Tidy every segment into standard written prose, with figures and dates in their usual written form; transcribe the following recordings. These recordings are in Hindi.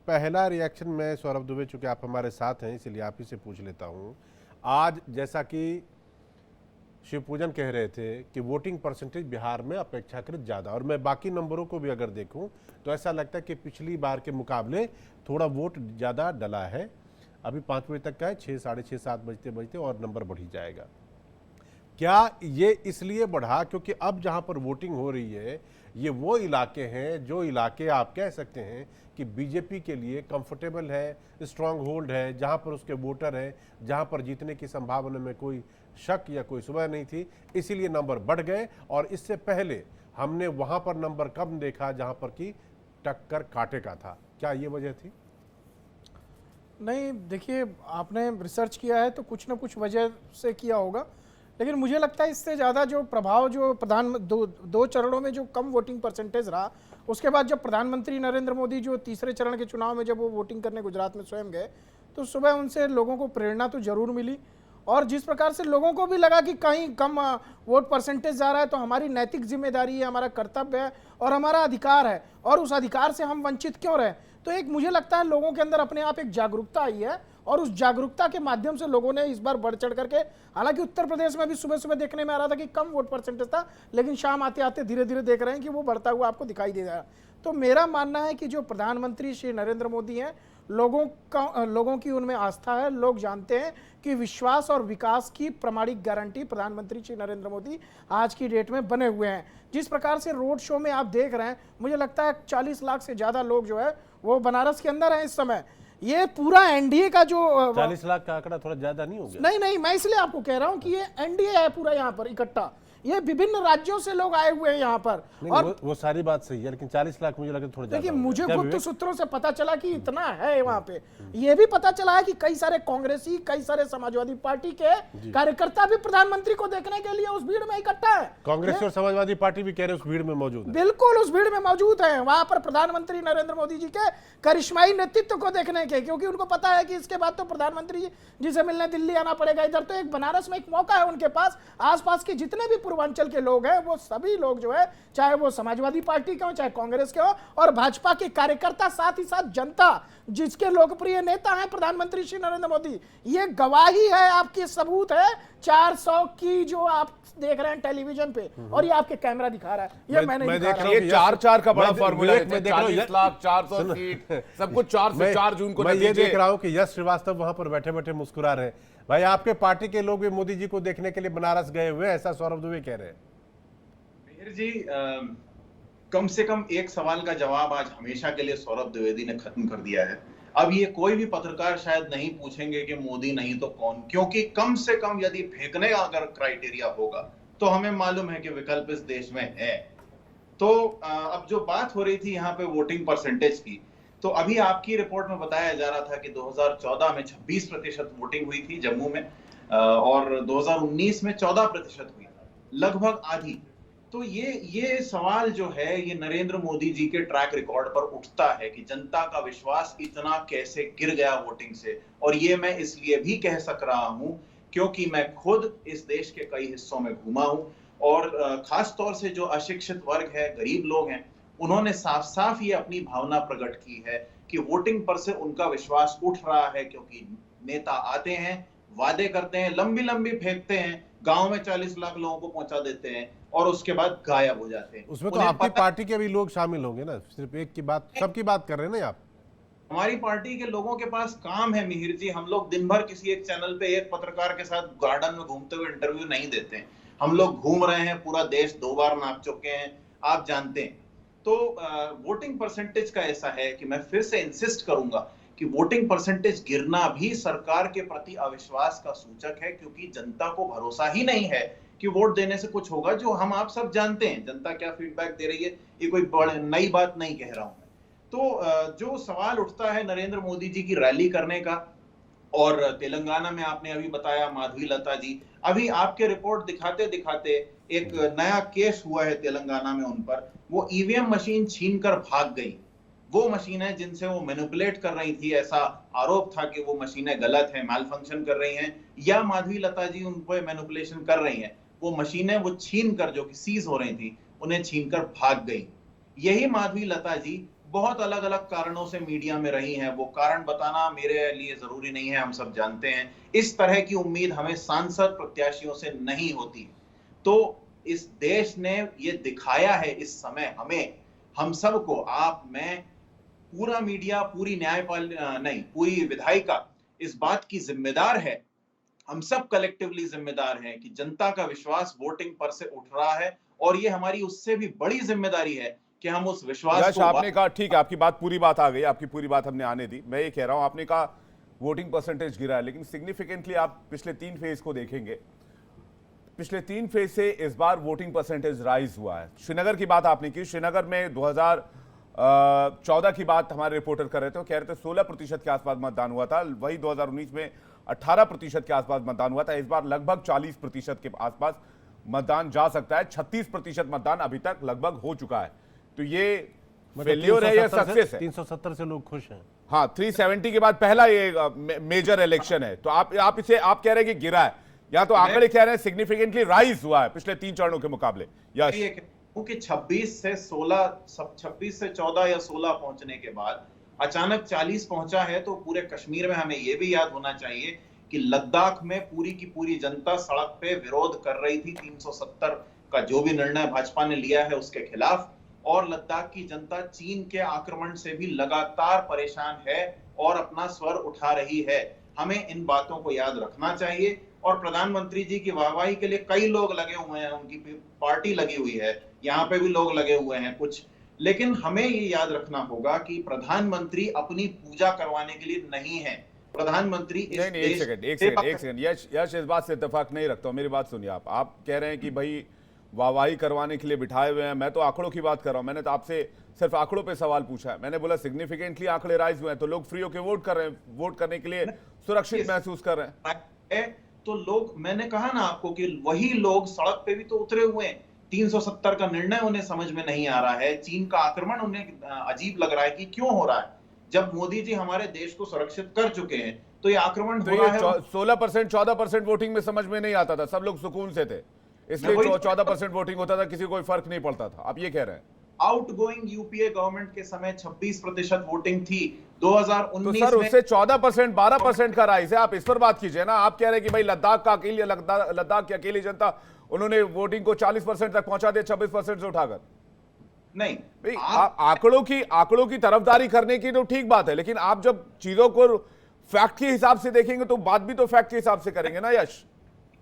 पहला रिएक्शन मैं सौरभ दुबे, चूंकि आप हमारे साथ हैं इसलिए आप ही से पूछ लेता हूं। आज जैसा कि शिवपूजन कह रहे थे कि वोटिंग परसेंटेज बिहार में अपेक्षाकृत ज़्यादा, और मैं बाकी नंबरों को भी अगर देखूं तो ऐसा लगता है कि पिछली बार के मुकाबले थोड़ा वोट ज़्यादा डला है। अभी 5 बजे तक का है, 6, साढ़े 6, 7 बजते बजते और नंबर बढ़ ही जाएगा। क्या ये इसलिए बढ़ा क्योंकि अब जहां पर वोटिंग हो रही है ये वो इलाके हैं जो इलाके आप कह सकते हैं कि बीजेपी के लिए कंफर्टेबल है, स्ट्रांग होल्ड है, जहां पर उसके वोटर हैं, जहां पर जीतने की संभावना में कोई शक या कोई सुबह नहीं थी, इसीलिए नंबर बढ़ गए। और इससे पहले हमने वहां पर नंबर कम देखा जहां पर कि टक्कर कांटे का था। क्या ये वजह थी? नहीं, देखिए, आपने रिसर्च किया है तो कुछ ना कुछ वजह से किया होगा, लेकिन मुझे लगता है इससे ज़्यादा जो प्रभाव जो दो चरणों में जो कम वोटिंग परसेंटेज रहा, उसके बाद जब प्रधानमंत्री नरेंद्र मोदी जो तीसरे चरण के चुनाव में जब वो वोटिंग करने गुजरात में स्वयं गए, तो सुबह उनसे लोगों को प्रेरणा तो जरूर मिली। और जिस प्रकार से लोगों को भी लगा कि कहीं कम वोट परसेंटेज जा रहा है तो हमारी नैतिक जिम्मेदारी है, हमारा कर्तव्य है और हमारा अधिकार है, और उस अधिकार से हम वंचित क्यों रहे। तो एक मुझे लगता है लोगों के अंदर अपने आप एक जागरूकता आई है, और उस जागरूकता के माध्यम से लोगों ने इस बार बढ़ चढ़ करके, हालांकि उत्तर प्रदेश में भी सुबह सुबह देखने में आ रहा था कि कम वोट परसेंटेज था, लेकिन शाम आते आते धीरे धीरे देख रहे हैं कि वो बढ़ता हुआ आपको दिखाई दे रहा है। तो मेरा मानना है कि जो प्रधानमंत्री श्री नरेंद्र मोदी हैं, लोगों की उनमें आस्था है। लोग जानते हैं कि विश्वास और विकास की प्रामाणिक गारंटी प्रधानमंत्री श्री नरेंद्र मोदी आज की डेट में बने हुए हैं। जिस प्रकार से रोड शो में आप देख रहे हैं, मुझे लगता है 40 लाख से ज्यादा लोग जो है वो बनारस के अंदर हैं इस समय। ये पूरा एनडीए का जो 40 लाख का आंकड़ा थोड़ा ज्यादा नहीं हो गया? नहीं नहीं, मैं इसलिए आपको कह रहा हूं कि ये एनडीए है पूरा यहाँ पर इकट्ठा, ये विभिन्न राज्यों से लोग आए हुए हैं यहाँ पर। और वो सारी बात सही है, लेकिन 40 लाख मुझे लगा थोड़ा ज्यादा। देखिए, मुझे गुप्त सूत्रों से पता चला कि इतना है वहां पे। ये भी पता चला है कि कई सारे कांग्रेसी, कई सारे समाजवादी पार्टी के कार्यकर्ता भी प्रधानमंत्री को देखने के लिए उस भीड़ में इकट्ठा है। कांग्रेस और समाजवादी पार्टी भी कह रहे हैं उस भीड़ में मौजूद है। बिल्कुल उस भीड़ में मौजूद है, वहां पर प्रधानमंत्री नरेंद्र मोदी जी के करिश्माई नेतृत्व को देखने के, क्योंकि उनको पता है कि इसके बाद तो प्रधानमंत्री जी से मिलने दिल्ली आना पड़ेगा। इधर तो एक बनारस में एक मौका है उनके पास। आसपास के जितने भी पूर्वांचल के लोग हैं, वो सभी लोग जो है, चाहे वो समाजवादी पार्टी के हो, चाहे कांग्रेस के हो, और भाजपा के कार्यकर्ता, साथ ही साथ जनता, जिसके लोकप्रिय नेता हैं प्रधानमंत्री श्री नरेंद्र मोदी, ये गवाही है, आपकी सबूत है 400 की जो आप देख रहे हैं टेलीविजन पे, और ये आपके कैमरा दिखा रहा है, ये मैं नहीं दिखा रहा हूं। ये 4-4 का बड़ा फॉर्मूला है, मैं देख रहा हूं 40 लाख 400 सीट, सब कुछ 4 से 4 जून को। मैं ये देख रहा हूं कि यश श्रीवास्तव वहां पर बैठे बैठे मुस्कुरा रहे हैं। भाई, आपके पार्टी के लोग भी मोदी जी को देखने के लिए बनारस गए हुए, ऐसा सौरभ दुबे कह रहे हैं। मिहिर जी, कम से कम एक सवाल का जवाब आज हमेशा के लिए सौरभ द्विवेदी ने खत्म कर दिया है। अब ये कोई भी पत्रकार शायद नहीं पूछेंगे कि मोदी नहीं तो कौन, क्योंकि कम से कम यदि फेंकने का अगर क्राइटेरिया होगा तो हमें मालूम है कि विकल्प इस देश में है। तो अब जो बात हो रही थी यहाँ पे वोटिंग परसेंटेज की, तो अभी आपकी रिपोर्ट में बताया जा रहा था कि 2014 में 26% वोटिंग हुई थी जम्मू में, और 2019 में 14% हुई, लगभग आधी। तो ये सवाल जो है, ये नरेंद्र मोदी जी के ट्रैक रिकॉर्ड पर उठता है कि जनता का विश्वास इतना कैसे गिर गया वोटिंग से। और ये मैं इसलिए भी कह सक रहा हूं क्योंकि मैं खुद इस देश के कई हिस्सों में घूमा हूं, और खास तौर से जो अशिक्षित वर्ग है, गरीब लोग हैं, उन्होंने साफ साफ ये अपनी भावना प्रकट की है कि वोटिंग पर से उनका विश्वास उठ रहा है, क्योंकि नेता आते हैं, वादे करते हैं, लंबी लंबी फेंकते हैं, गांव में 40 लाख लोगों को पहुंचा देते हैं और उसके बाद गायब हो जाते हैं। उसमें तो आपकी पार्टी के भी लोग शामिल होंगे ना, सिर्फ एक की बात, सबकी बात कर रहे हैं ना आप। हमारी पार्टी के लोगों के पास काम है मिहिर जी। हम लोग दिन भर किसी एक चैनल पे एक पत्रकार के साथ गार्डन में घूमते हुए इंटरव्यू नहीं देते हैं। हम लोग घूम रहे हैं, पूरा देश 2 बार नाप चुके हैं, आप जानते हैं। तो वोटिंग परसेंटेज का ऐसा है कि मैं फिर से इंसिस्ट करूंगा कि वोटिंग परसेंटेज गिरना भी सरकार के प्रति अविश्वास का सूचक है, क्योंकि जनता को भरोसा ही नहीं है कि वोट देने से कुछ होगा, जो हम आप सब जानते हैं जनता क्या फीडबैक दे रही है। ये कोई बड़ी नई बात नहीं कह रहा हूं मैं। तो जो सवाल उठता है नरेंद्र मोदी जी की रैली करने का, और तेलंगाना में आपने अभी बताया माधवी लता जी, अभी आपके रिपोर्ट दिखाते दिखाते एक नया केस हुआ है तेलंगाना में उन पर। वो ईवीएम मशीन छीनकर भाग गई। वो मशीनें जिनसे वो मैनिपुलेट कर रही थी, ऐसा आरोप था कि वो मशीनें गलत हैं, मैल फंक्शन कर रही हैं, या माधवी लता जी उन पर मैनिपुलेशन कर रही हैं। वो मशीनें वो छीन कर, जो कि सीज हो रही थी, उन्हें छीनकर भाग गई। यही माधवी लता जी बहुत अलग अलग कारणों से मीडिया में रही हैं। वो कारण बताना मेरे लिए जरूरी नहीं है, हम सब जानते हैं। इस तरह की उम्मीद हमें सांसद प्रत्याशियों से नहीं होती। तो इस देश ने ये दिखाया है इस समय हमें, हम सबको, आप, मैं, पूरा मीडिया, पूरी पूरी विधायिका इस बात की जिम्मेदार है, हम सब कलेक्टिवली जिम्मेदार हैं कि जनता का विश्वास वोटिंग पर से उठ रहा है, और ये हमारी उससे भी बड़ी जिम्मेदारी है कि हम उस विश्वास यश, को आपने कहा, ठीक है, आपकी बात, पूरी बात आ गई, आपकी पूरी बात हमने आने दी। मैं ये कह रहा हूं, आपने कहा वोटिंग परसेंटेज गिरा है, लेकिन सिग्निफिकेंटली आप पिछले 3 फेज को देखेंगे, पिछले 3 फेज से इस बार वोटिंग परसेंटेज राइज हुआ है। श्रीनगर की बात आपने की, श्रीनगर में 2014 की बात हमारे रिपोर्टर कर रहे थे, कह रहे थे 16% के आसपास मतदान हुआ था, वही 2019 में 18% के आसपास मतदान हुआ था। इस बार लगभग 40% के आसपास मतदान जा सकता है। 36% मतदान अभी तक लगभग हो चुका है। तो ये फेल्योर है या सक्सेस है? 370 से लोग खुश हैं। हाँ, 370 के बाद पहला ये मेजर इलेक्शन है। तो आप इसे आप कह रहे हैं कि गिरा है, या तो आंकड़े कह रहे हैं सिग्निफिकेंटली राइज हुआ है पिछले 3 चरणों के मुकाबले? यश, कि 26 से 14 या 16 पहुंचने के बाद अचानक 40 पहुंचा है, तो पूरे कश्मीर में हमें यह भी याद होना चाहिए कि लद्दाख में पूरी की पूरी जनता सड़क पे विरोध कर रही थी 370 का जो भी निर्णय भाजपा ने लिया है उसके खिलाफ, और लद्दाख की जनता चीन के आक्रमण से भी लगातार परेशान है और अपना स्वर उठा रही है। हमें इन बातों को याद रखना चाहिए, और प्रधानमंत्री जी की वाहवाही के लिए कई लोग लगे हुए हैं, उनकी पार्टी लगी हुई है, यहाँ पे भी लोग लगे हुए हैं कुछ, लेकिन हमें ये याद रखना होगा कि प्रधानमंत्री अपनी पूजा करवाने के लिए नहीं है। प्रधानमंत्री एक सेकंड यश, इस बात से इत्तेफाक नहीं रखता हूं, मेरी बात सुनिए। आप कह रहे हैं कि भाई वाहवाही करवाने के लिए बिठाए हुए हैं, मैं तो आंकड़ों की बात कर रहा हूं। मैंने तो आपसे सिर्फ आंकड़ों पे सवाल पूछा है। मैंने बोला सिग्निफिकेंटली आंकड़े राइज हुए हैं, तो लोग फ्री होकर वोट कर रहे हैं, वोट करने के लिए सुरक्षित महसूस कर रहे हैं। तो लोग, मैंने कहा ना आपको कि वही लोग सड़क पे भी तो उतरे हुए हैं। 370 का निर्णय उन्हें समझ में नहीं आ रहा है, चीन का आक्रमण उन्हें अजीब लग रहा है कि क्यों हो रहा है, जब मोदी जी हमारे देश को सुरक्षित कर चुके हैं, तो ये आक्रमण हो रहा है। 16% 14% वोटिंग में समझ में नहीं आता था, सब लोग सुकून से थे, इसलिए 14% वोटिंग होता था, किसी को कोई फर्क नहीं पड़ता था। आप ये कह रहे हैं आउटगोइंग यूपीए गवर्नमेंट के समय 26% वोटिंग थी। 2019 तो सर उससे 14% 12% का राइज है। आप इस पर बात कीजिए ना। आप कह रहे हैं कि भाई लद्दाख की अकेली जनता, उन्होंने वोटिंग को 40% तक पहुंचा दिया 26% से उठाकर। नहीं भाई आंकड़ों की तरफदारी करने की तो ठीक बात है, लेकिन आप जब चीजों को फैक्ट के हिसाब से देखेंगे तो बात भी तो फैक्ट के हिसाब से करेंगे ना। यश,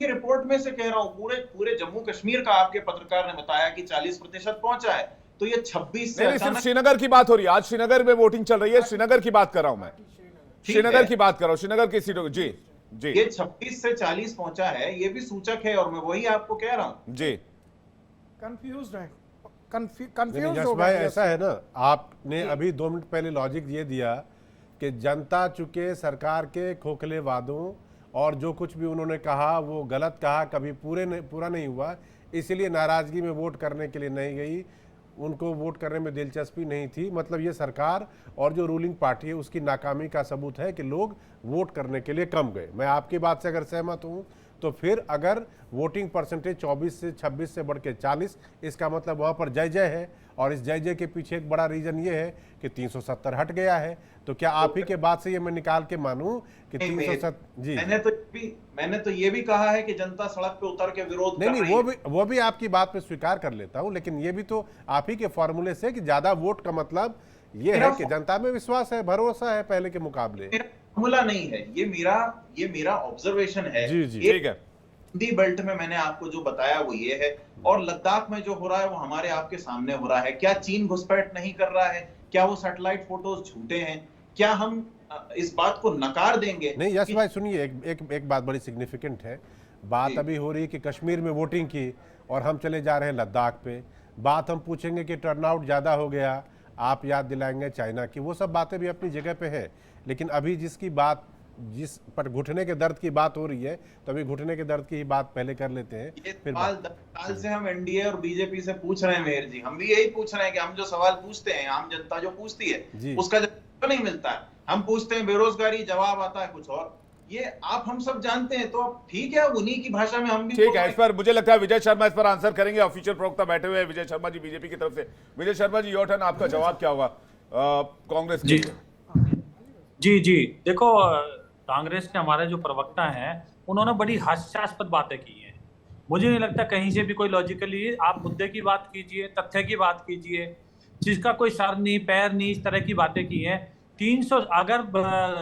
की रिपोर्ट में से कह रहा हूं, पूरे जम्मू कश्मीर का आपके पत्रकार ने बताया कि 40% पहुंचा है, तो ये 26 से नहीं, सिर्फ श्रीनगर की बात हो रही है। आज श्रीनगर में वोटिंग चल रही है, श्रीनगर की बात कर रहा हूं मैं, श्रीनगर की बात कर रहा हूं, श्रीनगर की सीटों। जी जी, ये 26 से 40 पहुंचा है, ये भी सूचक है, और मैं वही आपको कह रहा हूं। जी, कंफ्यूज्ड है, नहीं, कंफ्यूज यश हो भाई, गए। ऐसा है ना, आपने अभी 2 मिनट पहले लॉजिक ये दिया कि जनता चूंकि सरकार के खोखले वादों और जो कुछ भी उन्होंने कहा वो गलत कहा, कभी पूरा नहीं हुआ, इसलिए नाराजगी में वोट करने के लिए नहीं गई, उनको वोट करने में दिलचस्पी नहीं थी। मतलब ये सरकार और जो रूलिंग पार्टी है उसकी नाकामी का सबूत है कि लोग वोट करने के लिए कम गए। मैं आपकी बात से अगर सहमत हूँ तो फिर अगर वोटिंग परसेंटेज 24 से 26 से बढ़ के 40, इसका मतलब वहाँ पर जय जय है, और इस जय जय के पीछे एक बड़ा रीजन ये है कि 370 हट गया है। तो क्या आप ही के बात से ये मैं निकाल के मानूं कि 370? जी, मैंने तो ये भी कहा है कि जनता सड़क पे उतर के विरोध कर रही है। वो भी आपकी बात पे स्वीकार कर लेता हूं, लेकिन ये भी तो आप ही के फॉर्मूले से कि ज्यादा वोट का मतलब ये है कि जनता में विश्वास है, भरोसा है पहले के मुकाबले। फॉर्मूला नहीं है, ये मेरा ऑब्जर्वेशन है। जी जी, ठीक है। हिंदी बेल्ट में मैंने आपको जो बताया वो ये है, और लद्दाख में जो हो रहा है वो हमारे आपके सामने हो रहा है। क्या चीन घुसपैठ नहीं कर रहा है? क्या वो सैटेलाइट फोटोज झूठे हैं? क्या हम इस बात को नकार देंगे? नहीं यश भाई सुनिए, एक बात बड़ी सिग्निफिकेंट है। बात अभी हो रही है कि कश्मीर में वोटिंग की, और हम चले जा रहे हैं लद्दाख पे। बात हम पूछेंगे कि टर्नआउट ज़्यादा हो गया, आप याद दिलाएंगे चाइना की, वो सब बातें भी अपनी जगह पे है। लेकिन अभी जिस पर घुटने के दर्द की बात हो रही है, तो अभी घुटने के दर्द की ही बात पहले कर लेते हैं। ये सवाल 10 साल से हम एनडीए और बीजेपी से पूछ रहे हैं मेहर जी, हम भी यही पूछ रहे हैं कि हम जो सवाल पूछते हैं, आम जनता जो पूछती है उसका जवाब नहीं मिलता है। हम पूछते हैं बेरोजगारी, जवाब आता है कुछ और। ये आप हम सब जानते हैं, तो ठीक है, उन्हीं की भाषा में हम भी ठीक है। इस पर मुझे लगता है विजय शर्मा इस पर आंसर करेंगे, ऑफिशियल प्रवक्ता बैठे हुए हैं विजय शर्मा जी बीजेपी की तरफ से। विजय शर्मा जी, योर टर्न, आपका जवाब क्या होगा? कांग्रेस के जी लिए? जी जी देखो, कांग्रेस के हमारे जो प्रवक्ता हैं उन्होंने बड़ी हास्यास्पद बातें की हैं। मुझे नहीं लगता कहीं से भी कोई लॉजिकली, आप मुद्दे की बात कीजिए, तथ्य की बात कीजिए, जिसका कोई सर नहीं पैर नहीं, इस तरह की बातें की हैं। 300 अगर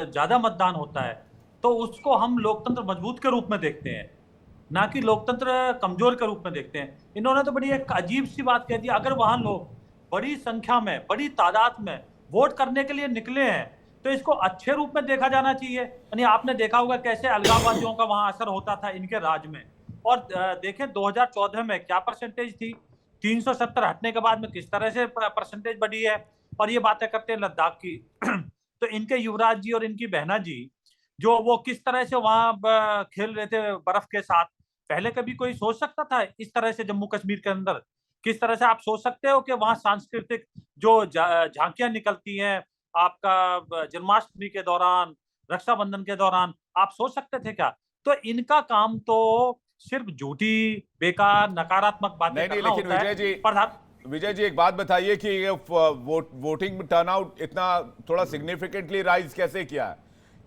ज्यादा मतदान होता है तो उसको हम लोकतंत्र मजबूत के रूप में देखते हैं, ना कि लोकतंत्र कमजोर के रूप में देखते हैं। इन्होंने तो बड़ी एक अजीब सी बात कह दी, अगर वहां लोग बड़ी संख्या में, बड़ी तादाद में वोट करने के लिए निकले हैं तो इसको अच्छे रूप में देखा जाना चाहिए। यानी आपने देखा होगा कैसे अलगाववादियों का वहां असर होता था इनके राज में, और देखें 2014 में क्या परसेंटेज थी, 370 हटने के बाद में किस तरह से परसेंटेज बढ़ी है। और ये बातें करते हैं लद्दाख की तो इनके युवराज जी और इनकी बहना जी जो वो किस तरह से वहां खेल रहे थे बर्फ के साथ, पहले कभी कोई सोच सकता था इस तरह से जम्मू कश्मीर के अंदर? किस तरह से आप सोच सकते हो कि वहां सांस्कृतिक जो झांकियां निकलती हैं आपका जन्माष्टमी के दौरान, रक्षाबंधन के दौरान, आप सोच सकते थे क्या? तो इनका काम तो सिर्फ झूठी, बेकार, नकारात्मक बातें नहीं करना लेकिन होता है। विजय जी एक बात बताइए कि ये वोटिंग टर्नआउट इतना थोड़ा सिग्निफिकेंटली राइज कैसे किया है?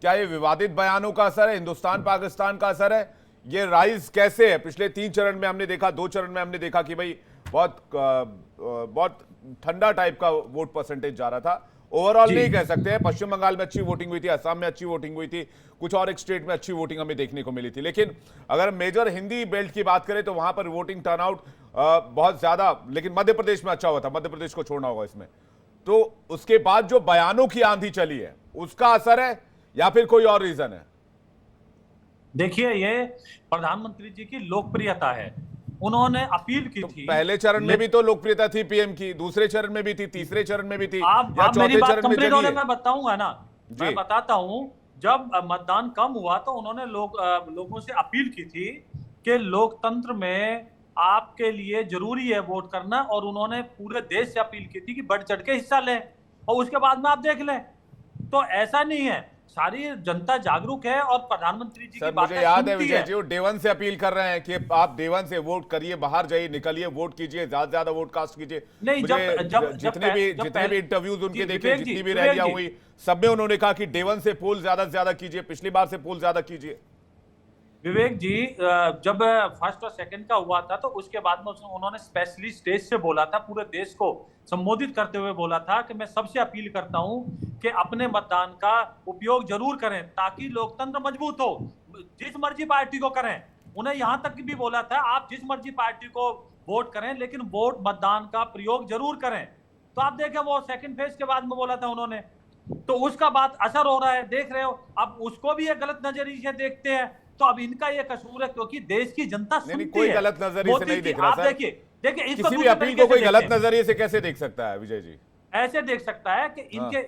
क्या ये विवादित बयानों का असर है, हिंदुस्तान पाकिस्तान का असर है? ये राइज कैसे है? पिछले 3 चरण में हमने देखा, 2 चरण में हमने देखा कि भाई बहुत ठंडा टाइप का वोट परसेंटेज जा रहा था। ओवरऑल नहीं कह सकते हैं, पश्चिम बंगाल में अच्छी वोटिंग हुई थी, असम में अच्छी वोटिंग हुई थी, कुछ और एक स्टेट में अच्छी वोटिंग हमें देखने को मिली थी। लेकिन अगर मेजर हिंदी बेल्ट की बात करें तो वहां पर वोटिंग टर्नआउट बहुत ज्यादा, लेकिन मध्य प्रदेश में अच्छा हुआ था, मध्य प्रदेश को छोड़ना होगा इसमें। तो उसके बाद जो बयानों की आंधी चली है उसका असर है या फिर कोई और रीजन है? देखिए, ये प्रधानमंत्री जी की लोकप्रियता है, उन्होंने अपील की थी। पहले चरण में भी तो लोकप्रियता थी पीएम की, दूसरे चरण में भी थी, तीसरे चरण में भी थी, आप या मेरी चौथे बात चरण में कंप्लीट जगी होने है? मैं बताऊंगा ना, मैं जी। बताता हूं। जब मतदान कम हुआ तो उन्होंने लोगों से अपील की थी कि लोकतंत्र में आपके लिए जरूरी है वोट करना, और उन्होंने पूरे देश से अपील की थी कि बढ़ चढ़ के हिस्सा लें और उसके बाद में आप देख लें। तो ऐसा नहीं है, सारी जनता जागरूक है और प्रधानमंत्री जी की सर बातें मुझे याद है सुनती विजय जी, वो देवन से अपील कर रहे हैं कि आप देवन से वोट करिए, बाहर जाइए, निकलिए, वोट कीजिए, ज्यादा से ज्यादा वोट कास्ट कीजिए। नहीं, जितने भी इंटरव्यूज उनके देखे, जितनी भी रैलियां हुई, सब में उन्होंने कहा कि देवन से पोल ज्यादा से ज्यादा कीजिए, पिछली बार से पोल ज्यादा कीजिए। विवेक जी, जब फर्स्ट और सेकंड का हुआ था तो उसके बाद में उन्होंने स्पेशली स्टेज से बोला था, पूरे देश को संबोधित करते हुए बोला था कि मैं सबसे अपील करता हूं कि अपने मतदान का उपयोग जरूर करें ताकि लोकतंत्र मजबूत हो। जिस मर्जी पार्टी को करें, उन्हें यहां तक भी बोला था आप जिस मर्जी पार्टी को वोट करें लेकिन वोट मतदान का प्रयोग जरूर करें। तो आप देखें वो सेकंड फेज के बाद में बोला था उन्होंने, तो उसका बात असर हो रहा है, देख रहे हो। अब उसको भी एक गलत नजरिए से देखते हैं, तो अब इनका ये कसूर है क्योंकि देश की जनता सुनती है। कोई गलत नजरिए से नहीं देख रहा आप सर। देखिए इसको किसी भी दूसरे अपील तरीके को से कोई गलत देखें। नजरिए से कैसे देख सकता है विजय जी? ऐसे देख सकता है कि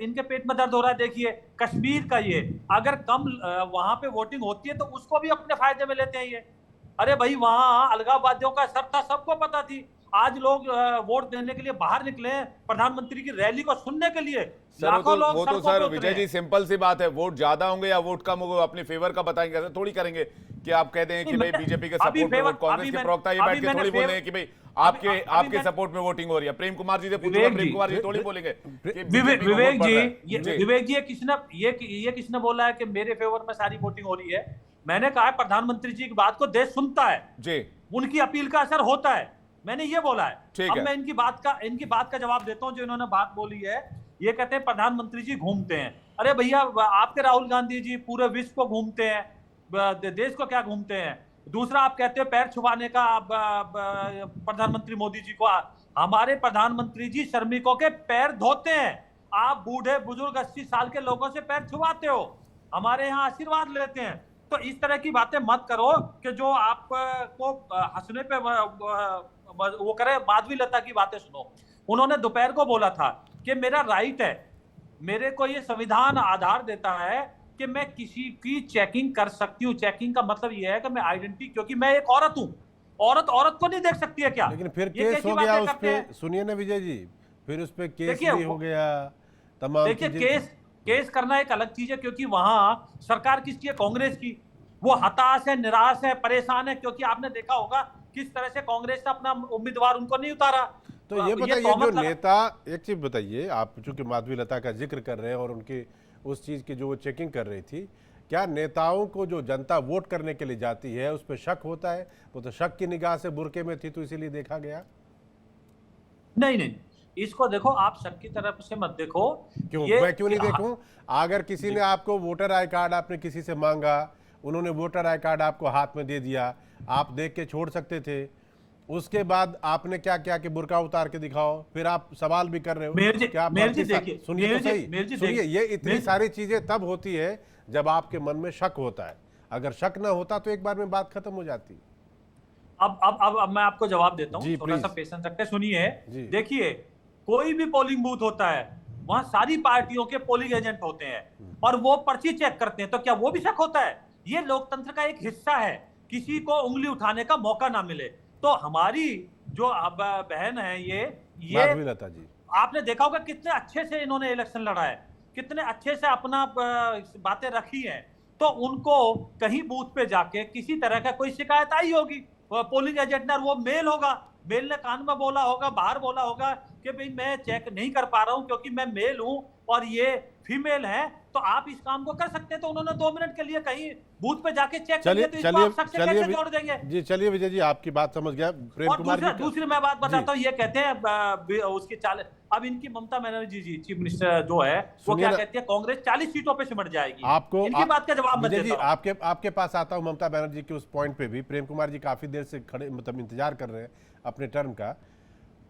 इनके पेट में दर्द हो रहा है। देखिए कश्मीर का ये अगर कम वहां पे वोटिंग होती है तो उसको भी अपने फायदे में लेते हैं ये। अरे भाई वहां अलगाववादियों का असर था, सबको पता थी। आज लोग वोट देने के लिए बाहर निकले हैं, प्रधानमंत्री की रैली को सुनने के लिए लाखों लोग वो तो सड़कों सर पे उतरे विजय जी हैं। सिंपल सी बात है, वोट ज्यादा होंगे या वोट कम होंगे अपने फेवर का बताएंगे, ऐसा थोड़ी करेंगे कि आप कहते हैं कि भाई बीजेपी के सपोर्ट में वोट, कांग्रेस के प्रवक्ता ये बैठ के थोड़ी बोल रहे हैं कि भाई आपके सपोर्ट में वोटिंग हो रही है। प्रेम कुमार जी से पूछूंगा, प्रेम कुमार जी थोड़ी बोलेंगे विवेक जी, ये किसने बोला है कि मेरे फेवर में सारी वोटिंग हो रही है? मैंने कहा है प्रधानमंत्री जी की बात को देश सुनता है जी, उनकी अपील का असर होता है, मैंने ये बोला है। ठीक अब है। मैं इनकी बात का जवाब देता हूं जो इन्होंने बात बोली है। ये कहते हैं प्रधानमंत्री जी घूमते हैं। अरे भैया आपके राहुल गांधी जी पूरे विश्व को घूमते हैं, देश को क्या घूमते हैं? दूसरा आप कहते हैं पैर छुपाने का प्रधानमंत्री मोदी जी को, हमारे प्रधानमंत्री जी श्रमिकों के पैर धोते हैं। आप बूढ़े बुजुर्ग 80 साल के लोगों से पैर छुपाते हो, हमारे यहाँ आशीर्वाद लेते हैं। तो इस तरह की बातें मत करो कि जो आपको हंसने पे वो करे। माधवी लता की बातें सुनो, उन्होंने दोपहर को बोला था कि मेरा राइट है, मेरे को ये संविधान आधार देता है कि मैं किसी की चेकिंग कर सकती हूँ। चेकिंग का मतलब ये है कि मैं आइडेंटिटी, क्योंकि मैं एक औरत हूँ, औरत को नहीं देख सकती है क्या? लेकिन फिर ये केस कैसी हो गया बातें उस करते पे, हैं? सुनिए ना विजय जी, फिर उस पे केस देखिए, भी हो गया, तमाम देखिए चीजें। केस करना एक अलग चीज है, क्योंकि वहां सरकार किसकी है? कांग्रेस की। वो हताश है, निराश है, परेशान है, क्योंकि आपने देखा होगा किस तरह से कांग्रेस ने अपना उम्मीदवार उनको नहीं उतारा। तो ये बताइए, तोहमत जो लगा- नेता, एक चीज बताइए, आप चूंकि माधवी लता का जिक्र कर रहे हैं और उनकी उस चीज की जो वो चेकिंग कर रही थी, क्या नेताओं को जो जनता वोट करने के लिए जाती है उस पर शक होता है? वो तो शक की निगाह से बुरके में थी तो इसीलिए देखा गया। नहीं नहीं, इसको देखो, आप शक की तरफ से मत देखो। क्यों, ये मैं क्यों नहीं देखूं? अगर किसी ने आपको वोटर आई कार्ड, आपने किसी से मांगा, उन्होंने वोटर आई कार्ड आपको हाथ में दे दिया, आप देख के छोड़ सकते थे। उसके बाद आपने क्या किया कि बुर्का उतार के दिखाओ, फिर आप सवाल भी कर रहे हो मेहर जी, कि आप मेहर जी पार्टी देखिए, सुनिए तो मेहर जी, सही, मेहर जी सुनिए, देखिए, ये इतनी मेहर- सारी चीजें तब होती है जब आपके मन में शक होता है। अगर शक ना होता तो एक बार में बात खत्म हो जाती। अब मैं आपको जवाब देता हूँ, जी, थोड़ा सा प्लीज। पेशेंस रखते हैं, सुनिए। जी। देखिए, कोई भी पोलिंग बूथ होता है, वहां सारी पार्टियों के पोलिंग एजेंट होते हैं और वो पर्ची चेक करते हैं, तो क्या वो भी शक होता है? ये लोकतंत्र का एक हिस्सा है, किसी को उंगली उठाने का मौका ना मिले। तो हमारी जो अब बहन है, ये माधवी लता जी, आपने देखा होगा कितने अच्छे से इन्होंने इलेक्शन लड़ा है, कितने अच्छे से अपना बातें रखी हैं। तो उनको कहीं बूथ पे जाके किसी तरह का कोई शिकायत आई होगी, पोलिंग एजेंट ने, वो मेल ने कान में बोला होगा, बाहर बोला होगा कि भाई मैं चेक नहीं कर पा रहा हूं क्योंकि मैं मेल हूं और ये फीमेल है, तो आप इस काम को कर सकते हैं। तो उन्होंने 2 मिनट के लिए कहीं बूथ पे जाके चेक कर लिया, तो इसको आप शक से कैसे जोड़ देंगे? जी चलिए विजय जी, आपकी बात समझ गया। प्रेम और कुमार जी, दूसरी मैं बात बताता हूँ, ये कहते हैं उसकी चाल, अब इनकी ममता बनर्जी जी चीफ मिनिस्टर जो है, वो सुनिए क्या ना, कहती है, कांग्रेस 40 सीटों पे सिमट जाएगी। आपको इनकी बात का जवाब मैं विजय जी, देता हूं। आपके पास आता हूं ममता बनर्जी के उस पॉइंट पे भी। प्रेम कुमार जी काफी देर से खड़े, मतलब इंतजार कर रहे हैं अपने टर्न का।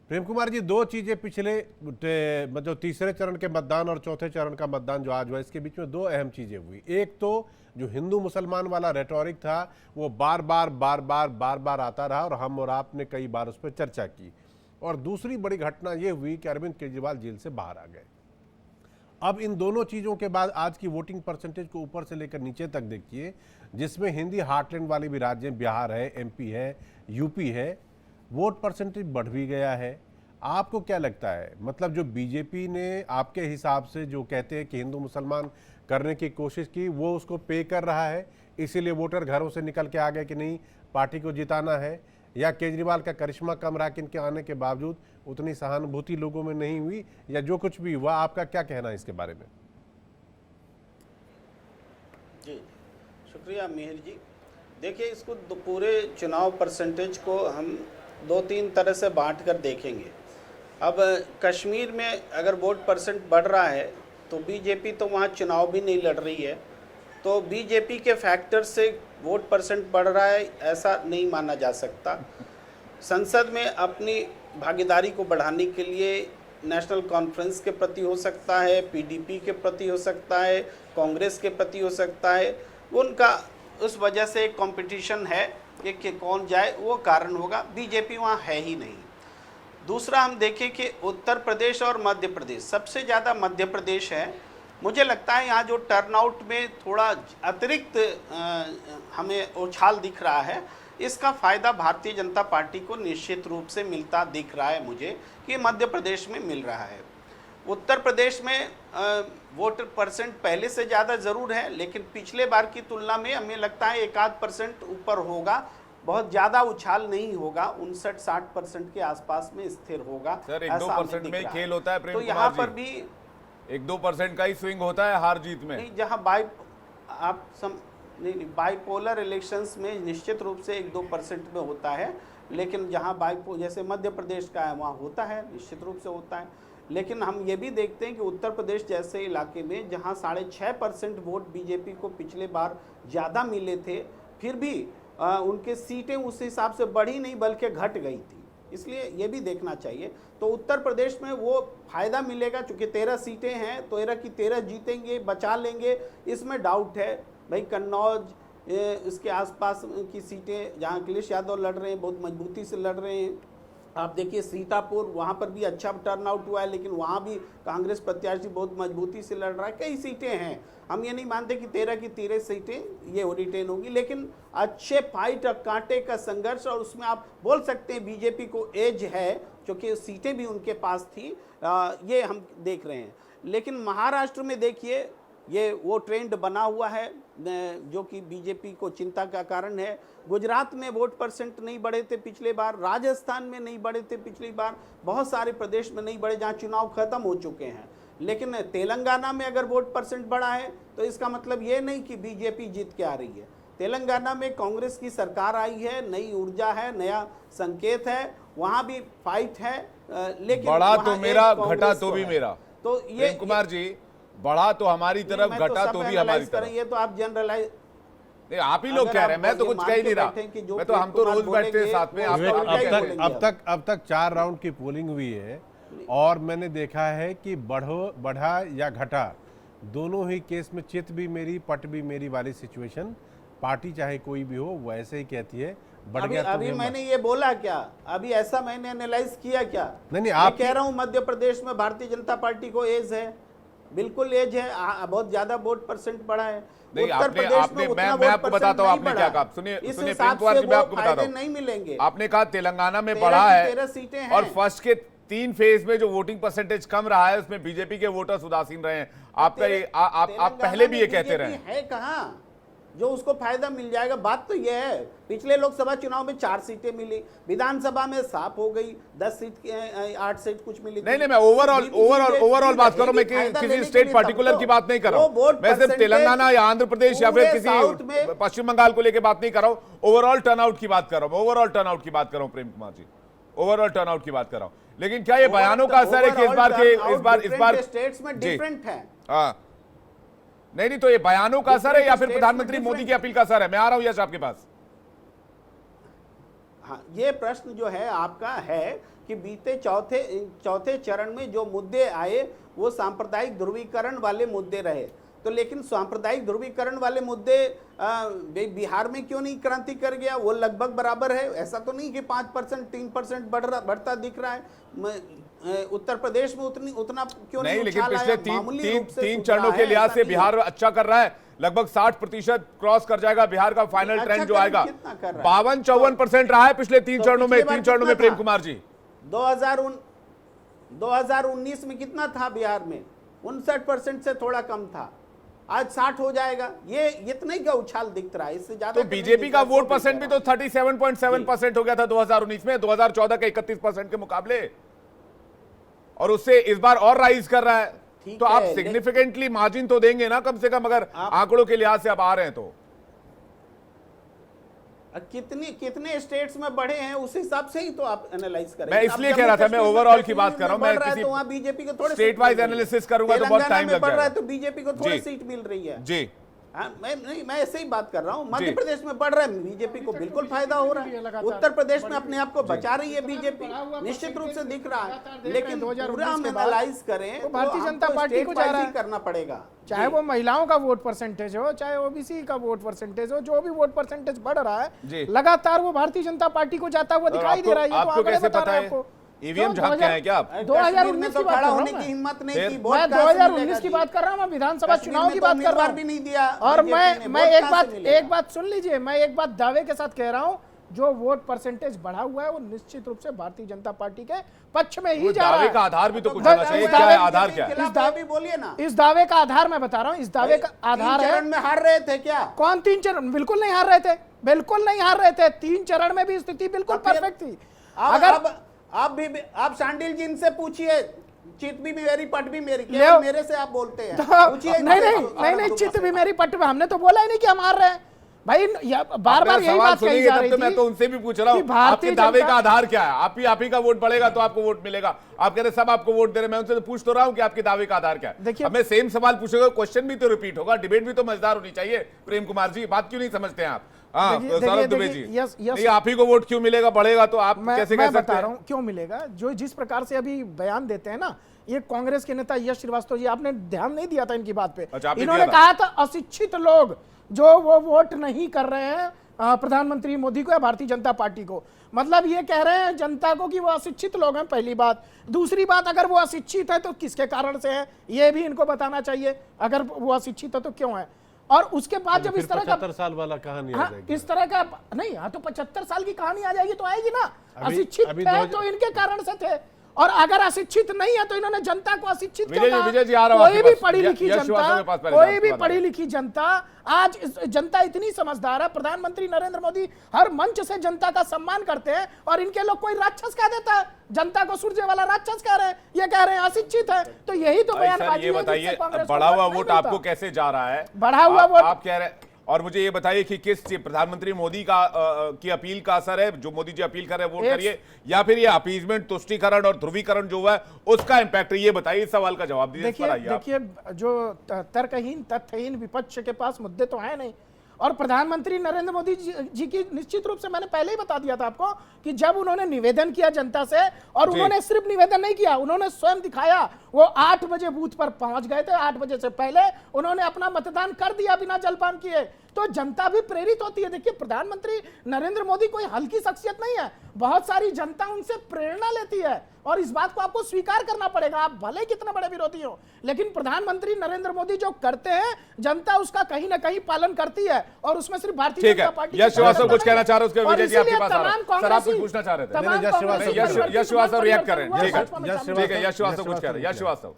प्रेम कुमार जी, 2 चीजें पिछले मतलब तीसरे चरण के मतदान और चौथे चरण का मतदान जो आज हुआ, इसके बीच में 2 अहम चीजें हुई। एक तो जो हिंदू मुसलमान वाला रेटोरिक था वो बार बार आता रहा और हम और आपने कई बार उस पर चर्चा की। और दूसरी बड़ी घटना ये हुई कि अरविंद केजरीवाल जेल से बाहर आ गए। अब इन दोनों चीज़ों के बाद आज की वोटिंग परसेंटेज को ऊपर से लेकर नीचे तक देखिए, जिसमें हिंदी हार्टलैंड वाले भी राज्य, बिहार है, एमपी है, यूपी है, वोट परसेंटेज बढ़ भी गया है। आपको क्या लगता है, मतलब जो बीजेपी ने आपके हिसाब से जो कहते हैं कि हिंदू मुसलमान करने की कोशिश की, वो उसको पे कर रहा है, इसीलिए वोटर घरों से निकल के आ गए कि नहीं पार्टी को जिताना है? या केजरीवाल का करिश्मा कम रहा कि इनके आने के बावजूद उतनी सहानुभूति लोगों में नहीं हुई, या जो कुछ भी हुआ, आपका क्या कहना है इसके बारे में? जी, शुक्रिया मिहिर जी। देखिए, इसको पूरे चुनाव परसेंटेज को हम 2-3 तरह से बांट कर देखेंगे। अब कश्मीर में अगर वोट परसेंट बढ़ रहा है तो बीजेपी तो वहाँ चुनाव भी नहीं लड़ रही है, तो बीजेपी के फैक्टर से वोट परसेंट बढ़ रहा है ऐसा नहीं माना जा सकता। संसद में अपनी भागीदारी को बढ़ाने के लिए नेशनल कॉन्फ्रेंस के प्रति हो सकता है, पीडीपी के प्रति हो सकता है, कांग्रेस के प्रति हो सकता है, उनका उस वजह से एक कंपटीशन है कि कौन जाए, वो कारण होगा। बीजेपी वहाँ है ही नहीं। दूसरा हम देखें कि उत्तर प्रदेश और मध्य प्रदेश, सबसे ज़्यादा मध्य प्रदेश है। मुझे लगता है यहाँ जो टर्नआउट में थोड़ा अतिरिक्त हमें उछाल दिख रहा है, इसका फ़ायदा भारतीय जनता पार्टी को निश्चित रूप से मिलता दिख रहा है मुझे, कि मध्य प्रदेश में मिल रहा है। उत्तर प्रदेश में वोट परसेंट पहले से ज़्यादा ज़रूर है, लेकिन पिछले बार की तुलना में हमें लगता है 1-8% ऊपर होगा, बहुत ज़्यादा उछाल नहीं होगा, 59-60% के आसपास में स्थिर होगा। सर 1-2% में खेल होता है प्रेम तो कुमार यहाँ जी। पर भी 1-2% का ही स्विंग होता है हार जीत में। नहीं, जहाँ नहीं बाइपोलर इलेक्शंस में निश्चित रूप से 1-2% में होता है, लेकिन जहाँ जैसे मध्य प्रदेश का है वहाँ होता है, निश्चित रूप से होता है। लेकिन हम ये भी देखते हैं कि उत्तर प्रदेश जैसे इलाके में जहाँ 6.5% वोट बीजेपी को पिछले बार ज़्यादा मिले थे, फिर भी उनके सीटें उस हिसाब से बढ़ी नहीं बल्कि घट गई थी, इसलिए ये भी देखना चाहिए। तो उत्तर प्रदेश में वो फायदा मिलेगा, चूँकि 13 सीटें हैं, 13 की 13 जीतेंगे, बचा लेंगे, इसमें डाउट है। भाई कन्नौज इसके आसपास की सीटें जहाँ अखिलेश यादव लड़ रहे हैं, बहुत मजबूती से लड़ रहे हैं। आप देखिए सीतापुर, वहाँ पर भी अच्छा टर्नआउट हुआ है, लेकिन वहाँ भी कांग्रेस प्रत्याशी बहुत मजबूती से लड़ रहा है। कई सीटें हैं, हम ये नहीं मानते कि 13 की 13 सीटें ये रिटेन होगी, लेकिन अच्छे फाइट और कांटे का संघर्ष, और उसमें आप बोल सकते हैं बीजेपी को एज है क्योंकि सीटें भी उनके पास थी, ये हम देख रहे हैं। लेकिन महाराष्ट्र में देखिए ये वो ट्रेंड बना हुआ है जो कि बीजेपी को चिंता का कारण है। गुजरात में वोट परसेंट नहीं बढ़े थे पिछले बार, राजस्थान में नहीं बढ़े थे पिछली बार, बहुत सारे प्रदेश में नहीं बढ़े जहां चुनाव खत्म हो चुके हैं। लेकिन तेलंगाना में अगर वोट परसेंट बढ़ा है तो इसका मतलब ये नहीं कि बीजेपी जीत के आ रही है। तेलंगाना में कांग्रेस की सरकार आई है, नई ऊर्जा है, नया संकेत है, वहां भी फाइट है। लेकिन बढ़ा तो वहां मेरा, एक कांग्रेस घटा को तो भी है। मेरा। तो ये प्रेम कुमार जी, बढ़ा तो हमारी तरफ, मैं तो घटा सब तो भी analyze हमारी करें, तरफ। ये तो आप जनरलाइज नहीं, आप ही लोग अगर कह रहे हैं, आप मैं तो ये कुछ मान कह ही के नहीं रहा। बैठे कि जो मैं तो, हम तो प्रेम रोज कुमार बैठते हैं बोलेंगे, साथ में, वो आप विवेक, उसका तो उल्टा ही क्या ही बोलेंगे। अब तक 4 राउंड की पोलिंग हुई है और मैंने देखा है कि बढ़ा या घटा दोनों ही केस में चित भी मेरी पट भी मेरी वाली सिचुएशन पार्टी चाहे कोई भी हो वैसे ही कहती है। बढ़ अभी गया तो अभी हिम्मत। मैंने ये बोला क्या? अभी ऐसा मैंने एनालाइज किया क्या? नहीं, मैं आप कह रहा हूँ मध्य प्रदेश में भारतीय जनता पार्टी को एज है, बिल्कुल एज है, बहुत ज्यादा वोट परसेंट बढ़ा है। नहीं, उत्तर आपने प्रदेश में आपने उतना मैं वोट आपको परसेंट बताता हूँ नहीं आपने बढ़ा। क्या कहा। सुनिए इस सुनिए हिसाब प्रेम कुमार से जी, मैं वो आपको बताता फायदे हूँ। नहीं मिलेंगे। आपने कहा तेलंगाना में 13 बढ़ा की है 13 सीटें हैं। और फर्स्ट के 3 फेज में जो वोटिंग परसेंटेज कम रहा है उसमें बीजेपी के वोटर्स उदासीन रहे हैं। आपका ये आप पहले भी ये कहते रहे हैं। है कहाँ जो उसको फायदा मिल जाएगा? बात तो यह है, पिछले लोकसभा चुनाव में 4 सीटें मिली, विधानसभा में साफ हो गई, 10 सीट 8 सीट कुछ मिली। नहीं, मैं ओवरऑल बात कर रहा हूं। मैं किसी स्टेट पार्टिकुलर की बात नहीं कर रहा हूं। मैं सिर्फ तेलंगाना या आंध्र प्रदेश या फिर किसी पश्चिम बंगाल को लेकर बात नहीं कर रहा हूं। ओवरऑल टर्नआउट की बात कर रहा हूं। ओवरऑल टर्नआउट की बात कर रहा हूं प्रेम कुमार जी, ओवरऑल टर्नआउट की बात कर रहा हूं। लेकिन क्या ये बयानों का असर है कि इस बार स्टेट्स में डिफरेंट है? हाँ, नहीं, तो ये बयानों का असर है या फिर प्रधानमंत्री मोदी की अपील का असर है? मैं आ रहा हूं यश आपके पास। हाँ, ये प्रश्न जो है आपका है कि बीते चौथे चरण में जो मुद्दे आए वो सांप्रदायिक ध्रुवीकरण वाले मुद्दे रहे। तो लेकिन सांप्रदायिक ध्रुवीकरण वाले मुद्दे बिहार में क्यों नहीं क्रांति कर गया? वो लगभग बराबर है। ऐसा तो नहीं कि 5% 3% बढ़ता दिख रहा है। उत्तर प्रदेश में उतना क्यों नहीं? लेकिन उछाल पिछले आया? तीन चरणों के लिहाज से बिहार अच्छा कर रहा है। लगभग 60% क्रॉस कर जाएगा बिहार का फाइनल ट्रेंड जो आएगा। 52-54% रहा है पिछले 3 चरणों में। 3 चरणों में प्रेम कुमार जी 2019 में कितना था बिहार में? 59% से थोड़ा कम था। आज 60 हो जाएगा। ये इतने का उछाल दिख रहा है, इससे ज्यादा। तो बीजेपी का वोट परसेंट भी तो 37.7% हो गया था 2019 में, 2014 के 31% के मुकाबले, और उससे इस बार और राइज कर रहा है। तो आप सिग्निफिकेंटली मार्जिन तो देंगे ना कम से कम, अगर आंकड़ों के लिहाज से आप आ रहे हैं तो। कितने स्टेट्स में बढ़े हैं उस हिसाब से ही तो आप एनालाइज करें। मैं इसलिए कह रहा था, मैं ओवरऑल की बात कर रहा हूं। मैं किसी तो वहाँ बीजेपी को थोड़े स्टेट वाइज एनालिसिस करूंगा तो बहुत टाइम लग जाएगा। तो बीजेपी को थोड़ी सीट मिल रही है जी। मैं ऐसे ही बात कर रहा हूँ। मध्य प्रदेश में बढ़ रहा है, बीजेपी को बिल्कुल फायदा हो रहा है। उत्तर प्रदेश में अपने आप को बचा रही है बीजेपी, निश्चित रूप से दिख रहा है। लेकिन पूरा हम एनालाइज करें तो भारतीय जनता पार्टी को जा रहा है करना पड़ेगा। चाहे वो महिलाओं का वोट परसेंटेज हो, चाहे ओबीसी का वोट परसेंटेज हो, जो भी वोट परसेंटेज बढ़ रहा है लगातार वो भारतीय जनता पार्टी को जाता हुआ दिखाई दे रहा है। आपको कैसे पता है? ईवीएम झांकते हैं क्या आप? 2019 की बात होने की हिम्मत नहीं की। मैं 2019 की बात कर रहा हूँ, मैं विधानसभा चुनाव की बात कर रहा हूँ। भी नहीं दिया। और मैं एक बात सुन लीजिए, मैं एक बात दावे के साथ कह रहा हूँ, जो वोट परसेंटेज बढ़ा हुआ है वो निश्चित रूप से भारतीय जनता पार्टी के पक्ष में ही जा रहा है। दावे का आधार भी तो कुछ होना चाहिए। क्या है आधार? क्या है इस दावे बोलिए ना। इस दावे का आधार मैं बता रहा हूँ, इस दावे का आधार है। 3 चरण में हार रहे थे क्या? कौन 3 चरण? बिल्कुल नहीं हार रहे थे, बिल्कुल नहीं हार रहे थे। 3 चरण में भी स्थिति बिल्कुल परफेक्ट थी। अगर आप शांडिल जी इनसे पूछिए, चित भी मेरी पट भी मेरी, केवल मेरे से आप बोलते हैं। नहीं, चित भी मेरी पट भी। हमने तो बोला ही नहीं कि हम हार रहे हैं भाई। बार बार यही बात कही जा रही थी। मैं तो उनसे भी पूछ रहा हूँ, आपके दावे का आधार क्या है? आप ही का वोट बढ़ेगा तो आपको वोट मिलेगा। आप कह रहे सब आपको वोट दे रहे हैं। मैं उनसे तो पूछ तो रहा हूँ कि आपके दावे का आधार क्या है। देखिए, हमें सेम सवाल पूछेगा, क्वेश्चन भी तो रिपीट होगा, डिबेट भी तो मजेदार होनी चाहिए। प्रेम कुमार जी, बात क्यों नहीं समझते हैं आप? सौरभ दुबे जी, आप ही को वोट क्यों मिलेगा, बढ़ेगा तो आप कैसे कह सकते हैं? बता रहा हूँ क्यों मिलेगा। जो जिस प्रकार से अभी बयान देते हैं ना, ये कांग्रेस के नेता यश श्रीवास्तव जी, आपने ध्यान नहीं दिया था इनकी बात पे। इन्होंने कहा था अशिक्षित लोग जो वो वोट नहीं कर रहे हैं प्रधानमंत्री मोदी को या भारतीय जनता पार्टी को। मतलब ये कह रहे हैं जनता को कि वो अशिक्षित लोग हैं, पहली बात। दूसरी बात, अगर वो अशिक्षित है तो किसके कारण से है ये भी इनको बताना चाहिए। अगर वो अशिक्षित है तो क्यों है। और उसके बाद जब इस तरह का 75 साल वाला कहानी आ जाएगी। इस तरह का नहीं, हाँ तो 75 साल की कहानी आ जाएगी तो आएगी ना। अशिक्षित है तो इनके कारण से थे, और अगर अशिक्षित नहीं है तो इन्होंने जनता को अशिक्षित क्यों विजय जी, कहा? विजय जी, आ रहा हूं कोई आपके भी पास। पढ़ी लिखी यश श्रीवास्तव के पास जनता, पहले कोई जाओ, भी उसके बाद पढ़ी लिखी जनता, आज जनता इतनी समझदार है, प्रधानमंत्री नरेंद्र मोदी हर मंच से जनता का सम्मान करते हैं और इनके लोग कोई राक्षस कह देता है, जनता को सूर्य वाला राक्षस कह रहे हैं, ये कह रहे हैं अशिक्षित है। तो यही तो भाई सर, बयानबाजी ये है जिससे बताइए कांग्रेस को बढ़ा हुआ वोट नहीं वोट मिलता। आपको कैसे जा रहा है? बढ़ा हुआ वोट आप कह रहे हैं, और मुझे ये बताइए कि किस प्रधानमंत्री मोदी का की अपील का असर है, जो मोदी जी अपील कर रहे हैं वोट करिए, या फिर ये अपीजमेंट, तुष्टीकरण और ध्रुवीकरण जो हुआ है उसका इंपैक्ट है? ये बताइए, इस सवाल का जवाब दीजिए। इस पर आइए आप। देखिए जो तर्कहीन तथ्यहीन विपक्ष के पास मुद्दे तो है नहीं, और प्रधानमंत्री नरेंद्र मोदी जी की निश्चित रूप से मैंने पहले ही बता दिया था आपको कि जब उन्होंने निवेदन किया जनता से, और उन्होंने सिर्फ निवेदन नहीं किया, उन्होंने स्वयं दिखाया, वो 8 बजे बूथ पर पहुंच गए थे, 8 बजे से पहले उन्होंने अपना मतदान कर दिया बिना जलपान किए। तो जनता भी प्रेरित होती है। देखिए प्रधानमंत्री नरेंद्र मोदी कोई हल्की शख्सियत नहीं है, बहुत सारी जनता उनसे प्रेरणा लेती है और इस बात को आपको स्वीकार करना पड़ेगा, आप भले कितने बड़े विरोधी हो, लेकिन प्रधानमंत्री नरेंद्र मोदी जो करते हैं जनता उसका कहीं ना कहीं पालन करती है, और उसमें सिर्फ भारतीय जनता पार्टी। यश श्रीवास्तव कुछ कहना चाह रहे हैं, उसके और विजय जी आपके इसीलिए पास आ रहे हैं। तमाम सर आप कुछ कांग्रेसी- पूछना चाह रहे थे? तमाम यश श्रीवास्तव- कांग्रेसी यश श्रीवास्तव रिएक्ट कर रहे हैं। हुआ, ठीक है, भाजपा में शामिल ठीक है, हुआ। यश श्रीवास्तव कुछ कह रहे हैं। यश श्रीवास्तव।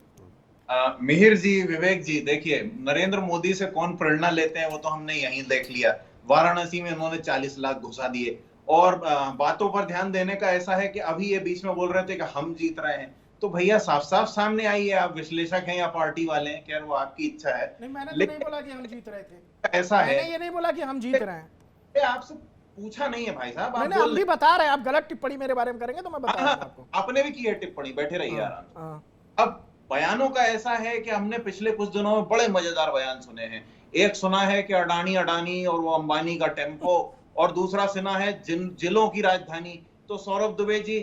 मिहिर जी, विवेक जी, देखिए नरेंद्र मोदी से कौन प्रेरणा लेते हैं वो तो हमने यहीं देख लिया। वाराणसी में उन्होंने 40 लाख घुसा दिए, और बातों पर ध्यान देने का ऐसा है कि अभी ये बीच में बोल रहे थे कि हम जीत रहे हैं, तो भैया साफ साफ सामने आइए, आप विश्लेषक हैं या पार्टी वाले हैं, खैर वो आपकी इच्छा है। नहीं, मैंने तो लेकिन नहीं बोला कि हम जीत रहे थे, ऐसा है, मैंने ये नहीं बोला कि हम जीत रहे हैं, ये आपसे पूछा नहीं है भाई साहब, आप मैंने बोल हम भी बता रहे हैं, आप गलत टिप्पणी मेरे बारे में करेंगे तो मैं बता रहा हूं आपको। आपने भी की है टिप्पणी, बैठे रहिए आराम से। हाँ। अब बयानों का ऐसा है कि हमने पिछले कुछ दिनों में बड़े मजेदार बयान सुने हैं। एक सुना है कि अडानी और वो अंबानी का टेम्पो, और दूसरा सुना है जिलों की राजधानी। तो सौरभ दुबे जी,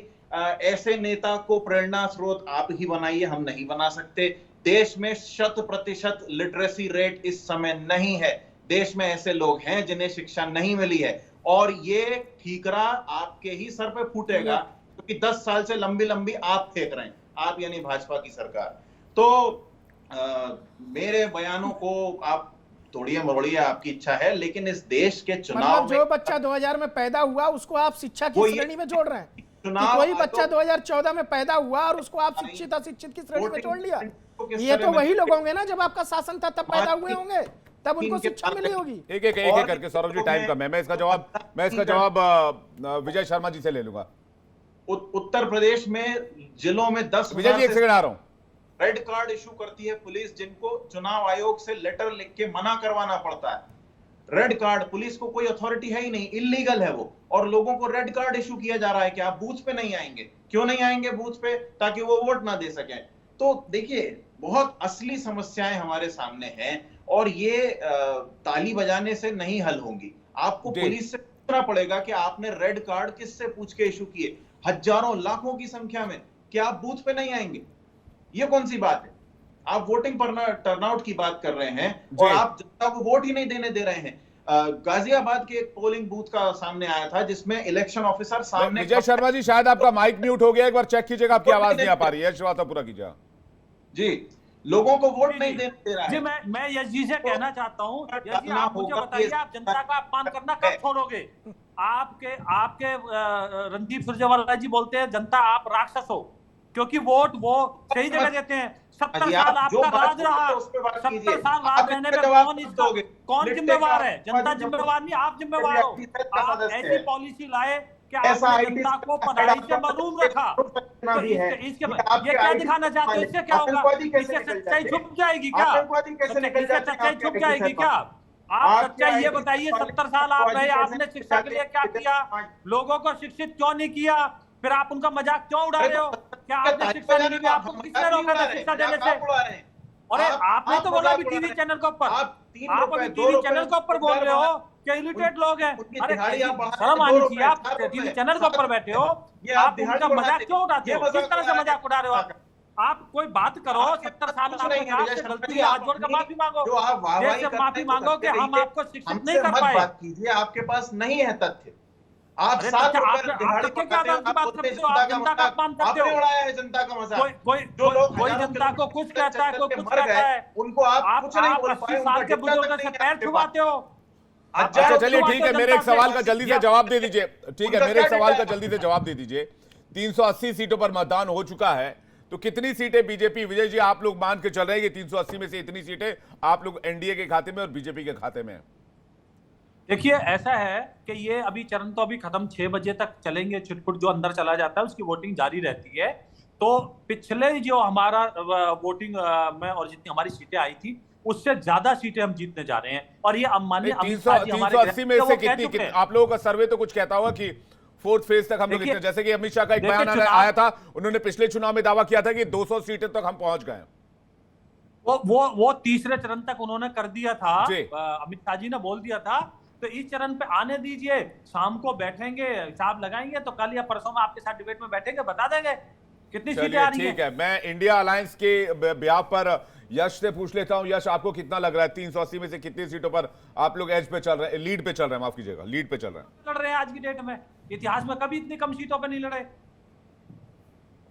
ऐसे नेता को प्रेरणा स्रोत आप ही बनाइए, हम नहीं बना सकते। देश में 100% लिटरेसी रेट इस समय नहीं है, देश में ऐसे लोग हैं जिन्हें शिक्षा नहीं मिली है, और ये ठीकरा आपके ही सर पे फूटेगा, क्योंकि 10 साल से लंबी लंबी आप फेंक रहे हैं, आप यानी भाजपा की सरकार। तो मेरे बयानों को आप तोड़िए मरोड़िए, आपकी इच्छा है, लेकिन इस देश के चुनाव मतलब जो बच्चा 2000 में पैदा हुआ उसको आप शिक्षा की श्रेणी में जोड़ रहे हैं, कि कोई बच्चा 2014 में पैदा हुआ और उसको आप शिक्षित अशिक्षित की श्रेणी में जोड़ लिया। ये तो वही लोग होंगे ना जब आपका शासन था तब पैदा हुए होंगे, तब उनको शिक्षा मिली होगी। एक एक करके सौरभ जी, टाइम कम है, मैं इसका जवाब विजय शर्मा जी से ले लूंगा। उत्तर प्रदेश में जिलों में 10 विजय जी एक सेकंड आ रहा हूं। रेड कार्ड इशू करती है पुलिस, जिनको चुनाव आयोग से लेटर लिख के मना करवाना पड़ता है। रेड कार्ड, पुलिस को कोई अथॉरिटी है ही नहीं, इलीगल है वो, और लोगों को रेड कार्ड इशू किया जा रहा है कि आप बूथ पे नहीं आएंगे। क्यों नहीं आएंगे बूथ पे? ताकि वो वोट ना दे सकें। तो देखिए बहुत असली समस्याएं हमारे सामने हैं, और ये ताली बजाने से नहीं हल होंगी। आपको पुलिस से पूछना पड़ेगा कि आपने रेड कार्ड किससे पूछ के इशू किए, हजारों लाखों की संख्या में, क्या आप बूथ पे नहीं आएंगे? ये कौन सी बात है? आप वोटिंग पर टर्नआउट की बात कर रहे हैं और आप जनता को वोट ही नहीं देने दे रहे हैं। गाजियाबाद के एक पोलिंग बूथ का सामने आया था जिसमें इलेक्शन ऑफिसर सामने। विजय शर्मा जी शायद आपका माइक म्यूट हो गया, एक बार चेक कीजिएगा, आपकी आवाज नहीं आ पा रही है। शुरुआत पूरा कीजिए जी। लोगों को वोट नहीं देने दे रहा है जी। मैं यश जी से कहना चाहता हूँ, यश जी आप मुझे बताइए, आप जनता का अपमान करना कब छोड़ोगे? आपके रणदीप सुरजेवाला जी बोलते हैं जनता आप राक्षस हो, क्योंकि वोट वो सही जगह देते हैं। 70 साल आपका राज रहा, 70 साल राज रहने में कौन जिम्मेवार है? जनता जिम्मेवार नहीं, आप जिम्मेवार हो। आप ऐसी पॉलिसी लाए कि आपने जनता को पढ़ाई से महरूम रखा। तो इसके ये क्या दिखाना चाहते हो? इससे क्या होगा? इससे सच्चाई छुप जाएगी क्या? सच्चाई छुप जाएगी क्या? आप सच्चाई ये बताइए, 70 साल आप रहे, आपने शिक्षा के लिए क्या किया? लोगों को शिक्षित क्यों नहीं किया? फिर आप उनका मजाक क्यों उड़ा रहे हो? क्या आपने शिक्षा नहीं दी? आपको किसने रोका था शिक्षा देने से? और आपने तो बोला अभी टीवी चैनल के ऊपर, आप अभी टीवी चैनल के ऊपर बोल रहे हो कि इलिटरेट लोग हैं। अरे शर्म आनी चाहिए, आप टीवी चैनल के ऊपर बैठे हो, आप उनका मजाक क्यों उड़ाते हो? किस तरह से मजाक उड़ा रहे हो आप? कोई बात करो, 70 साल में आपसे गलती है, हाथ जोड़ कर माफी मांगो, देश से माफी मांगो कि हम आपको शिक्षित नहीं कर पाए। बात कीजिए, आपके पास नहीं है तथ्य। आप जनता का मजाक, जो लोग कोई जनता को कुछ कहता है, कोई कुछ कहता है, उनको आप कुछ नहीं बोल 80 साल के बुजुर्गों से पैर छुपाते हो। अच्छा चलिए ठीक है, मेरे एक सवाल का जल्दी से जवाब दे दीजिए। ठीक है, मेरे एक सवाल का जल्दी से जवाब दे दीजिए। 380 सीटों पर मतदान हो चुका है, तो कितनी सीटें बीजेपी, विजय जी आप लोग मान के चल रहे हैं कि 380 में से इतनी सीटें आप लोग एनडीए के खाते में और बीजेपी के खाते में हैं? देखिए ऐसा है कि ये अभी चरण तो अभी खत्म, 6 बजे तक चलेंगे, छिटपुट जो अंदर चला जाता है उसकी वोटिंग जारी रहती है। तो पिछले जो हमारा वोटिंग में और जितनी हमारी सीटें आई थी उससे ज्यादा सीटें हम जीतने जा रहे हैं। और ये माननीय अमित शाह जी हमारे 380 में वो से कह चुके कितनी हैं। आप लोगों का सर्वे तो कुछ कहता होगा कि 4th फेज तक हम लोग देखिए- इतने, जैसे कि अमित शाह का एक देखिए बयान चुनाव- आया था, उन्होंने पिछले चुनाव में दावा किया था कि 200 सीटें तक हम पहुंच गए। वो तीसरे चरण तक उन्होंने कर दिया था, जी। अमित शाह जी ने बोल दिया था। तो इस चरण पे आने दीजिए, शाम को बैठेंगे, हिसाब लगाएंगे, तो कल या परसों में आपके साथ डिबेट में बैठेंगे, बता देंगे कितनी सीटें चलिए आ रही ठीक हैं। है, मैं इंडिया अलायंस के ब्याह पर यश से पूछ लेता हूं। यश, आपको कितना लग रहा है 380 में से कितनी सीटों पर आप लोग एज पे चल रहे हैं, लीड पे चल रहे हैं, माफ कीजिएगा, लीड पे चल रहे हैं? लड़ रहे हैं आज की डेट में, इतिहास में कभी इतनी कम सीटों पे नहीं लड़े।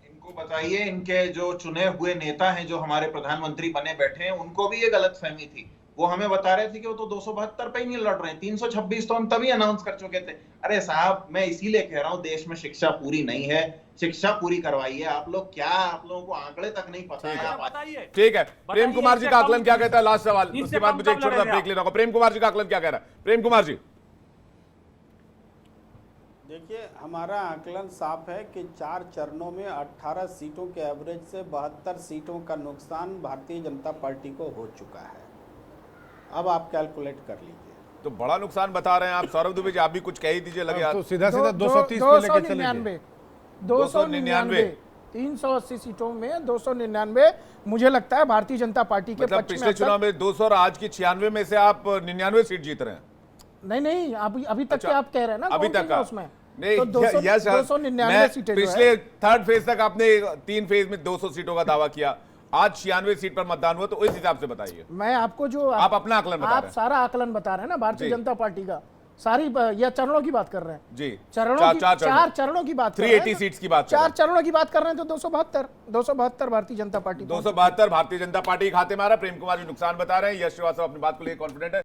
इनको बताइए, इनके जो चुने हुए नेता हैं, जो हमारे प्रधानमंत्री बने बैठे हैं, उनको भी ये गलतफहमी थी। वो हमें बता रहे थे कि वो तो 272 पे ही नहीं लड़ रहे हैं, 326 तो हम तभी अनाउंस कर चुके थे। अरे साहब, मैं इसीलिए कह रहा हूं, देश में शिक्षा पूरी नहीं है, शिक्षा पूरी करवाइए। आप लोग क्या, आप लोगों को आंकड़े तक नहीं पता है। आप बताइए ठीक है, प्रेम कुमार जी का आकलन क्या कहता है? लास्ट सवाल, इससे उसके बाद कम मुझे एक कब छोटा सा लड़ेंगे ब्रेक लेना होगा। प्रेम कुमार जी का आकलन क्या कह रहा है? प्रेम कुमार जी। देखिए, हमारा आकलन साफ है कि 4 चरणों में 18 सीटों के एवरेज से 72 सीटों का नुकसान भारतीय जनता पार्टी को हो चुका है। अब आप कैलकुलेट कर लीजिए। तो बड़ा नुकसान बता रहे हैं आप। सौरभ दुबे जी, आप भी कुछ कह ही दीजिए, लगे तो सीधा सीधा 230 पे लेके चले 299 380 सीटों में 299 मुझे लगता है भारतीय जनता पार्टी के मतलब पक्ष में पिछले चुनाव में 200 और आज की 96 में से आप 99 सीट जीत रहे हैं। नहीं, अभी तक अच्छा, के आप कह रहे हैं ना, अभी कौन तक कहेगा का उसमें नहीं, तो 299 सीटें जो है। पिछले 3rd फेज तक आपने 3 फेज में 200 सीटों का दावा किया, आज 96 सीट पर मतदान हुआ, तो इस हिसाब से बताइए। मैं आपको जो आप अपना आकलन बता रहे आप हैं। सारा आकलन बता रहे हैं ना भारतीय जी। जनता पार्टी का, सारी या चरणों की बात कर रहे हैं जी, चरणों की, चार चार चरणों की बात कर रहे हैं 380 तो सीट्स की बात कर रहे 4 हैं। चरणों की बात कर रहे हैं तो 272 भारतीय जनता पार्टी 272 भारतीय जनता पार्टी के खाते में आ रहा है। प्रेम कुमार जी नुकसान बता रहे हैं, यश श्रीवास्तव अपनी बात को लेकर कॉन्फिडेंट है।